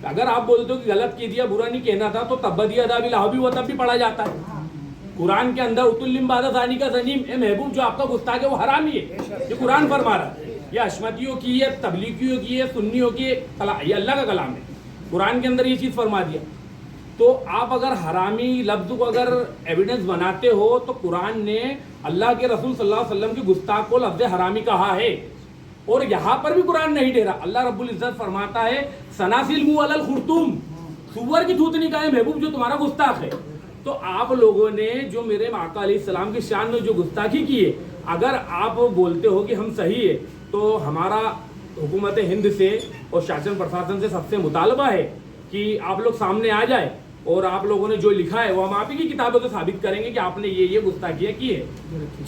अगर आप बोलते हो कि गलत कह दिया, बुरा नहीं कहना था, तो तब्बदी अदाबिल भी वो तब भी पढ़ा जाता है कुरान के अंदर। उतुल्लिम बादा जानी का जनीम, ए महबूब जो आपका गुस्ताख है वो हरामी है, ये कुरान फरमा रहा है। ये अशमतियों की है, तबलीगियों की है, सुन्नियों की, ये अल्लाह का कलाम है, कुरान के अंदर ये चीज़ फरमा दिया। तो आप अगर हरामी लफ्ज़ को अगर एविडेंस बनाते हो तो कुरान ने अल्लाह के रसूल सल्लल्लाहु अलैहि वसल्लम की गुस्ताख को लफ्ज़ हरामी कहा है। और यहाँ पर भी कुरान नहीं दे रहा, अल्लाह रब्बुल इज्जत फरमाता है सनासिल मुँह अलल खुर्तुम, सुअर की थूथनी का है महबूब जो तुम्हारा गुस्ताख है। तो आप लोगों ने जो मेरे आका अलैहिस्सलाम की शान में जो गुस्ताखी की है, अगर आप बोलते हो कि हम सही है, तो हमारा हुकूमत हिंद से और शासन प्रशासन से सबसे मुतालबा है कि आप लोग सामने आ जाए और आप लोगों ने जो लिखा है वो हम आप ही की किताबों से साबित करेंगे कि आपने ये गुस्ताखियाँ की है।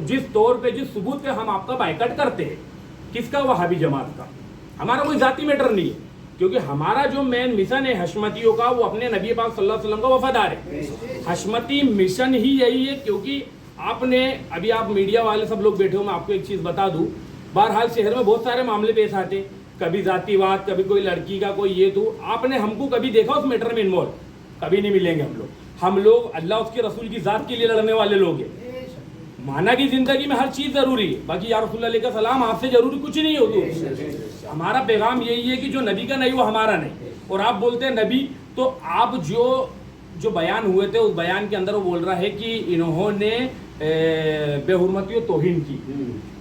जिस तौर पे, जिस सबूत पे हम आपका बाइकआउट करते हैं, किसका? वहाबी जमात का। हमारा कोई जाती मैटर नहीं है, क्योंकि हमारा जो मेन मिशन है हशमतियों का, वो अपने नबी पाक सल्लल्लाहु अलैहि वसल्लम का वफादार है। हशमती मिशन ही यही है। क्योंकि आपने अभी, आप मीडिया वाले सब लोग बैठे हो, मैं आपको एक चीज़ बता दूं, बहरहाल शहर में बहुत सारे मामले पेश आते, कभी जातिवाद, कभी कोई लड़की का कोई ये, तो आपने हमको कभी देखा उस मैटर में इन्वॉल्व? कभी नहीं मिलेंगे हम लोग अल्लाह उसके रसूल की ज़ात के लिए लड़ने वाले लोग हैं। माना की जिंदगी में हर चीज़ ज़रूरी है, बाकी या रसूल अल्लाह का सलाम आपसे ज़रूरी कुछ नहीं होती। हमारा पैगाम यही है कि जो नबी का नहीं वो हमारा नहीं। और आप बोलते हैं नबी, तो आप जो बयान हुए थे उस बयान के अंदर वो बोल रहा है कि इन्होंने बेहुरमती और तौहीन की।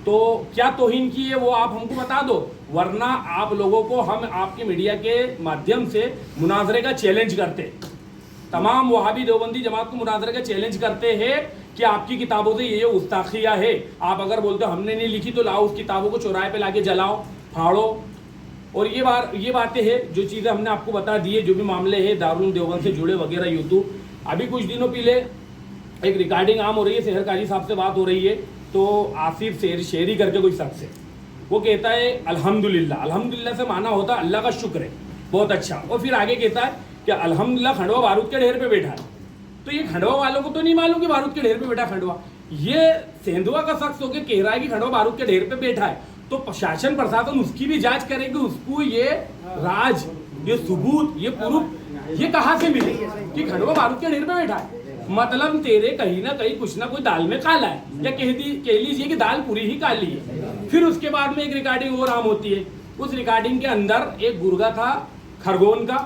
तो क्या तौहीन की है वो आप हमको बता दो, वरना आप लोगों को हम आपके मीडिया के माध्यम से मुनाजरे का चैलेंज करते, तमाम वहाबी देवबंदी जमात को मुनाजरे का चैलेंज करते हैं कि आपकी किताबों से ये गुस्ताखियाँ है। आप अगर बोलते हो हमने नहीं लिखी, तो लाओ उस किताबों को चौराहे पे लाके जलाओ, फाड़ो। और ये बातें हैं, जो चीज़ें हमने आपको बता दी है, जो भी मामले हैं दारुल देवबंद से जुड़े वगैरह यूट्यूब। अभी कुछ दिनों पहले एक रिकॉर्डिंग आम हो रही है, शहर काजी साहब से बात हो रही है, तो आसिफ शेरी करके कोई शख्स है, वो कहता है अल्हम्दुलिल्लाह। अल्हम्दुलिल्लाह से माना होता है अल्लाह का शुक्र है, बहुत अच्छा। और फिर आगे कहता है कि अल्हम्दुलिल्लाह खंडवा बारूद के ढेर पे बैठा है। तो ये खंडवा वालों को तो नहीं मालूम कि बारूद के ढेर पे बैठा खंडवा, ये सेंधुआ का शख्स होकर कह रहा है कि खंडवा बारूद के ढेर पे बैठा है। तो शासन प्रशासन उसकी भी जांच करेगी, उसको ये राज, ये सबूत, ये प्रूफ ये कहाँ से मिले कि खंडवा बारूद के ढेर पे बैठा है? मतलब तेरे कहीं ना कहीं कुछ ना कोई दाल में काला है, या कह लीजिए कि दाल पूरी ही काली है। फिर उसके बाद में एक रिकॉर्डिंग और आम होती है, उस रिकॉर्डिंग के अंदर एक गुर्गा था खरगोन का,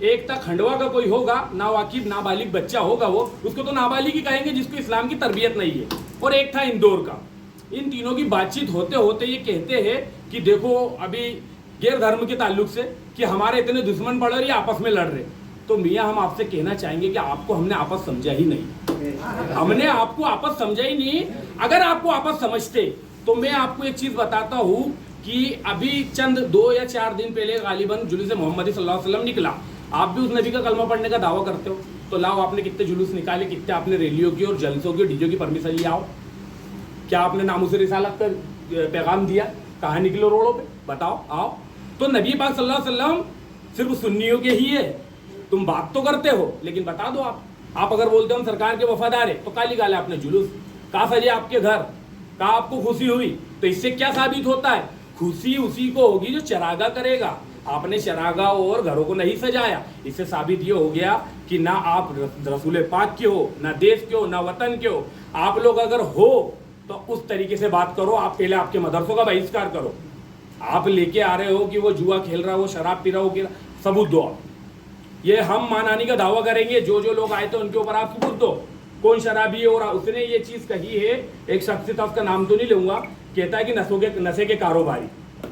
एक था खंडवा का कोई होगा, नावाकिब नाबालिग बच्चा होगा, वो उसको तो नाबालिग ही कहेंगे जिसको इस्लाम की तरबियत नहीं है, और एक था इंदौर का। इन तीनों की बातचीत होते होते ये कहते हैं कि देखो अभी गैर धर्म के ताल्लुक से कि हमारे इतने दुश्मन पड़ रहे, आपस में लड़ रहे। तो मियाँ हम आपसे कहना चाहेंगे कि आपको हमने आपस समझा ही नहीं, हमने आपको आपस समझा ही नहीं। अगर आपको आपस समझते तो मैं आपको एक चीज़ बताता हूँ कि अभी चंद 2 या 4 दिन पहले गालिबन जुलूस मोहम्मदी सल्लल्लाहु अलैहि वसल्लम निकला। आप भी उस नबी का कलमा पढ़ने का दावा करते हो, तो लाओ आपने कितने जुलूस निकाले, कितने आपने रैलियों की और जलसों की, डीजों की परमिशन लिया हो? क्या आपने नामुस रिसालत का पैगाम दिया? कहाँ निकलो रोडों पे, बताओ आओ। तो नबी पाक सल्लल्लाहु अलैहि वसल्लम सिर्फ सुन्नियों के ही है, तुम बात तो करते हो लेकिन बता दो। आप अगर बोलते हो हम सरकार के वफादार है, तो काली निकाले आपने जुलूस, कहाँ सजे आपके घर, कहाँ आपको खुशी हुई? तो इससे क्या साबित होता है? खुशी उसी को होगी जो चरागा करेगा। आपने चरागा और घरों को नहीं सजाया, इससे साबित ये हो गया कि ना आप रसूल पाक के हो, ना देश के हो, ना वतन के हो। आप लोग अगर हो तो उस तरीके से बात करो। आप पहले आपके मदरसों का बहिष्कार करो। आप लेके आ रहे हो कि वो जुआ खेल रहा, वो शराब पी रहा हो, सबूत दो। ये हम मानानी का दावा करेंगे, जो लोग आए थे उनके ऊपर आप सबूत दो, कौन शराबी है। और उसने ये चीज़ कही है, एक शख्स था, उसका नाम तो नहीं लूंगा, कहता है कि नशे के कारोबारी।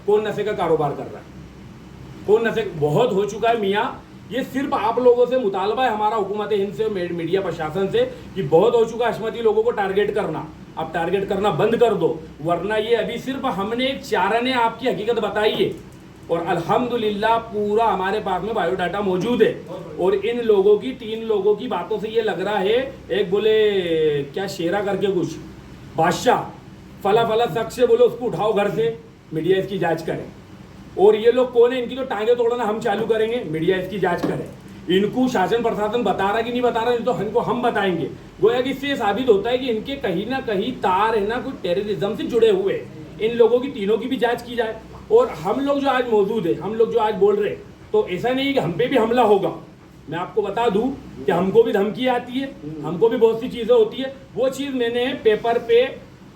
कौन नशे का कारोबार कर रहा है? कौन नशे? बहुत हो चुका है मियाँ। ये सिर्फ आप लोगों से मुतालबा है हमारा, हुकूमत हिंद से, मीडिया प्रशासन से, कि बहुत हो चुका है हशमती लोगों को टारगेट करना। अब टारगेट करना बंद कर दो, वरना ये अभी सिर्फ हमने एक चाराने आपकी हकीकत बताई है, और अल्हम्दुलिल्लाह पूरा हमारे पास में बायोडाटा मौजूद है। और इन लोगों की 3 लोगों की बातों से ये लग रहा है, एक बोले क्या शेरा करके कुछ बादशाह, फला फला शख्स से बोलो उसको उठाओ घर से, मीडिया इसकी जांच करे। और ये लोग कौन है, इनकी तो टांगे तोड़ना हम चालू करेंगे, मीडिया इसकी जांच करे। इनको शासन प्रशासन बता रहा कि नहीं बता रहा, तो इनको हम बताएंगे। गोया कि इससे साबित होता है कि इनके कहीं ना कहीं तार है ना कुछ टेररिज्म से जुड़े हुए। इन लोगों की तीनों की भी जांच की जाए। और हम लोग जो आज मौजूद है, हम लोग जो आज बोल रहे हैं, तो ऐसा नहीं कि हम पे भी हमला होगा। मैं आपको बता दूं कि हमको भी धमकी आती है, हमको भी बहुत सी चीज़ें होती है। वो चीज़ मैंने पेपर पे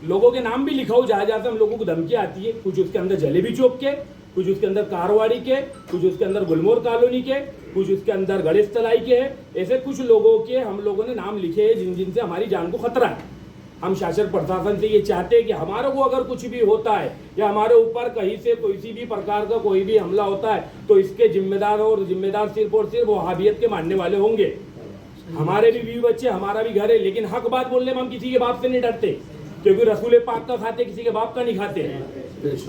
लोगों के नाम भी लिखा हो, जहाँ जहाँ से हम लोगों को धमकी आती है। कुछ उसके अंदर जलेबी चौक के, कुछ उसके अंदर कारवाड़ी के, कुछ उसके अंदर गुलमोहर कॉलोनी के, कुछ उसके अंदर गणेश तलाई के है। ऐसे कुछ लोगों के हम लोगों ने नाम लिखे हैं जिनसे हमारी जान को खतरा है। हम शासन प्रशासन से ये चाहते हैं कि हमारे को अगर कुछ भी होता है या हमारे ऊपर कहीं से कोई भी प्रकार का कोई भी हमला होता है तो इसके जिम्मेदार सिर्फ और सिर्फ वहाबियत के मानने वाले होंगे। हमारे भी बीवी बच्चे, हमारा भी घर है, लेकिन हक बात बोलने में हम किसी के बाप से नहीं डरते, क्योंकि रसूल पाक का खाते, किसी के बाप का नहीं खाते।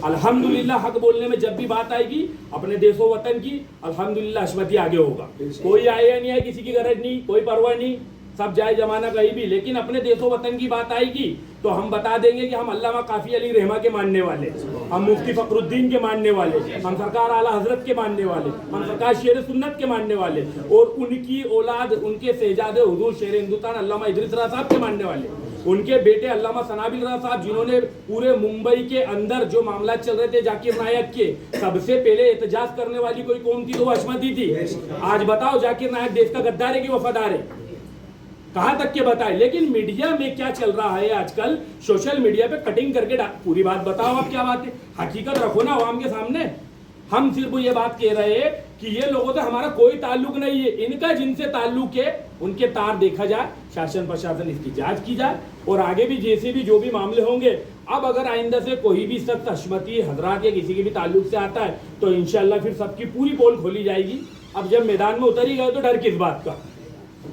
अल्हम्दुलिल्लाह हक बोलने में जब भी बात आएगी अपने देशों वतन की, अल्हम्दुलिल्लाह हशमती आगे होगा। कोई आए या नहीं आए किसी की गरज नहीं, कोई परवाह नहीं, सब जाए जमाना कहीं भी, लेकिन अपने देशों वतन की बात आएगी तो हम बता देंगे कि हम अल्लामा काफी अली रहमा के मानने वाले, हम मुफ्ती फखरुद्दीन के मानने वाले, हम सरकार आला हजरत के मानने वाले, हम सरकार शेर सुन्नत के मानने वाले, और उनकी औलाद, उनके शहजादे हुजूर शेर हिंदुस्तान अल्लामा इदरीस रज़ा साहब के मानने वाले, उनके बेटे अल्लामा सनाबिल रज़ा साहब, जिन्होंने पूरे मुंबई के अंदर जो मामला चल रहे थे जाकिर नायक के, सबसे पहले एहतजाज करने वाली कोई कौन थी? तो वो हशमती थी। आज बताओ जाकिर नायक देश का गद्दार है कि वफादार है? कहां तक के बताए। लेकिन मीडिया में क्या चल रहा है आजकल, सोशल मीडिया पे कटिंग करके पूरी बात बताओ आप क्या बात है, हकीकत रखो ना आवाम के सामने। हम सिर्फ ये बात कह रहे हैं कि ये लोगों से हमारा कोई ताल्लुक नहीं है, इनका जिनसे ताल्लुक है उनके तार देखा जाए, शासन प्रशासन इसकी जांच की जाए, और आगे भी जैसे भी जो भी मामले होंगे, अब अगर आइंदा से कोई भी शख्स हशमती हजरात या किसी के भी ताल्लुक से आता है तो इंशाल्लाह फिर सबकी पूरी पोल खोली जाएगी। अब जब मैदान में उतर ही गए तो डर किस बात का,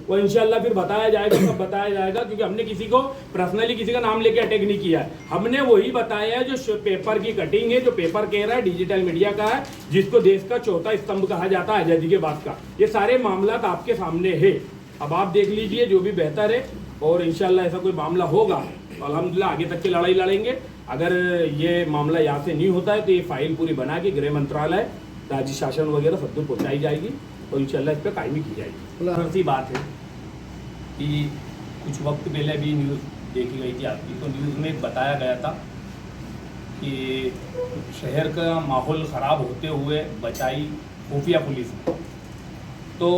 वो इंशाल्लाह फिर बताया जाएगा, सब बताया जाएगा, क्योंकि हमने किसी को पर्सनली किसी का नाम लेके अटैक नहीं किया है। हमने वही बताया है जो पेपर की कटिंग है, जो पेपर कह रहा है डिजिटल मीडिया का है, जिसको देश का चौथा स्तंभ कहा जाता है आज़ादी के बाद का। ये सारे मामला आपके सामने है, अब आप देख लीजिए जो भी बेहतर है, और इंशाल्लाह ऐसा कोई मामला होगा तो अल्हम्दुलिल्लाह आगे तक की लड़ाई लड़ेंगे। अगर ये मामला यहाँ से नहीं होता है तो ये फाइल पूरी बना के गृह मंत्रालय, राज्य शासन वगैरह सब दूर पहुँचाई जाएगी और इंशाल्लाह इस पर कायमी की जाएगी। दूसरी बात है कि कुछ वक्त पहले भी न्यूज़ देखी गई थी आपकी, तो न्यूज़ में बताया गया था कि शहर का माहौल ख़राब होते हुए बचाई खुफिया पुलिस ने। तो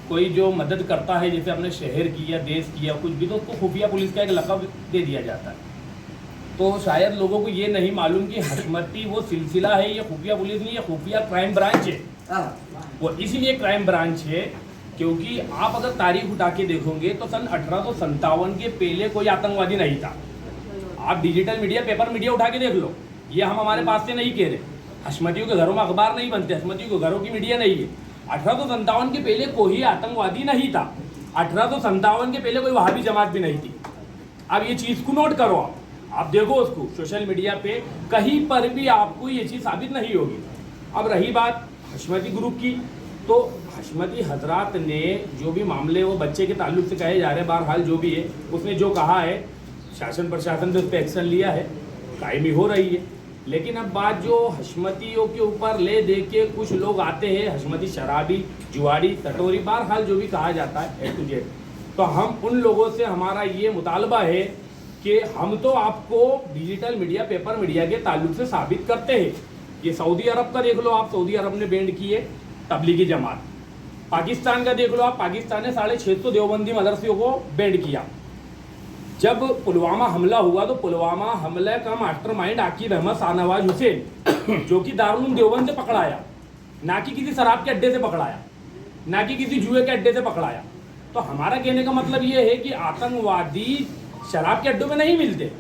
कोई जो मदद करता है, जैसे अपने शहर की या देश की या कुछ भी, तो उसको खुफिया पुलिस का एक लक़ब दे दिया जाता है। तो शायद लोगों को ये नहीं मालूम कि हशमती वो सिलसिला है, ये खुफिया पुलिस नहीं, ये खुफिया क्राइम ब्रांच है। वो इसलिए क्राइम ब्रांच है क्योंकि आप अगर तारीख उठा के देखोगे तो सन 1857 के पहले कोई आतंकवादी नहीं था। आप डिजिटल मीडिया, पेपर मीडिया उठा के देख लो, ये हम हमारे पास से नहीं कह रहे। हशमतियों के घरों में अखबार नहीं बनते, हशमतियों के घरों की मीडिया नहीं है। 1857 के पहले कोई आतंकवादी नहीं था, 1857 के पहले कोई वहाबी जमात भी नहीं थी। अब ये चीज़ को नोट करो, आप देखो उसको सोशल मीडिया पे कहीं पर भी आपको ये चीज़ साबित नहीं होगी। अब रही बात हशमती ग्रुप की, तो हशमती हजरात ने जो भी मामले वो बच्चे के ताल्लुक से कहे जा रहे हैं, बहरहाल जो भी है उसने जो कहा है, शासन प्रशासन ने उस पर एक्शन लिया है, कायमी हो रही है। लेकिन अब बात जो हशमतियों के ऊपर ले दे के कुछ लोग आते हैं, हशमती शराबी, जुआड़ी, टटोरी, बहरहाल जो भी कहा जाता है A to Z, तो हम उन लोगों से हमारा ये मुतालबा है कि हम तो आपको डिजिटल मीडिया, पेपर मीडिया के ताल्लुक से साबित करते हैं। ये सऊदी अरब का देख लो आप, सऊदी अरब ने बैंड की है तबलीगी जमात। पाकिस्तान का देख लो आप, पाकिस्तान ने 650 देवबंदी मदरसियों को बैंड किया। जब पुलवामा हमला हुआ तो पुलवामा हमले का मास्टरमाइंड आकिब अहमद शाहनवाज हुसैन, जो कि दारुल उलूम देवबंद से पकड़ाया, ना कि किसी शराब के अड्डे से पकड़ाया, ना कि किसी जुए के अड्डे से पकड़ाया। तो हमारा कहने का मतलब ये है कि आतंकवादी शराब के अड्डों में नहीं मिलते,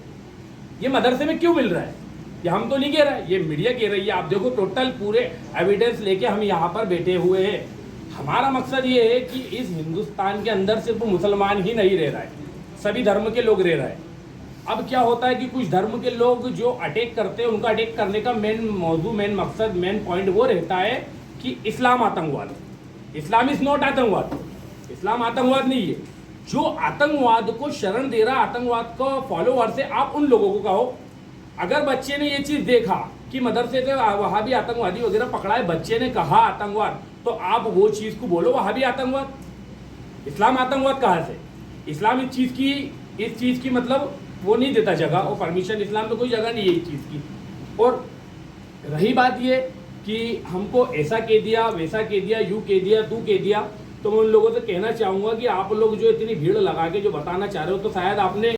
ये मदरसे में क्यों मिल रहा है? ये हम तो नहीं कह रहे, ये मीडिया कह रही है। आप देखो टोटल पूरे एविडेंस लेके हम यहाँ पर बैठे हुए हैं। हमारा मकसद ये है कि इस हिंदुस्तान के अंदर सिर्फ मुसलमान ही नहीं रह रहा है, सभी धर्म के लोग रह रहे हैं। अब क्या होता है कि कुछ धर्म के लोग जो अटैक करते हैं, उनका अटैक करने का मेन मौजू, मेन मकसद, मेन पॉइंट वो रहता है कि इस्लाम आतंकवाद। इस्लाम इज नॉट आतंकवाद, इस्लाम आतंकवाद नहीं है। जो आतंकवाद को शरण दे रहा, आतंकवाद को फॉलोवर से आप उन लोगों को कहो। अगर बच्चे ने ये चीज़ देखा कि मदरसे से वहाबी आतंकवादी वगैरह पकड़ाए, बच्चे ने कहा आतंकवाद, तो आप वो चीज़ को बोलो वहाबी आतंकवाद। इस्लाम आतंकवाद कहाँ से? इस्लाम इस चीज़ की मतलब वो नहीं देता जगह और परमिशन, इस्लाम में कोई जगह नहीं है इस चीज़ की। और रही बात ये कि हमको ऐसा कह दिया, वैसा कह दिया, यूँ कह दिया, तू कह दिया, तो मैं उन लोगों से कहना चाहूँगा कि आप लोग जो इतनी भीड़ लगा के जो बताना चाह रहे हो, तो शायद आपने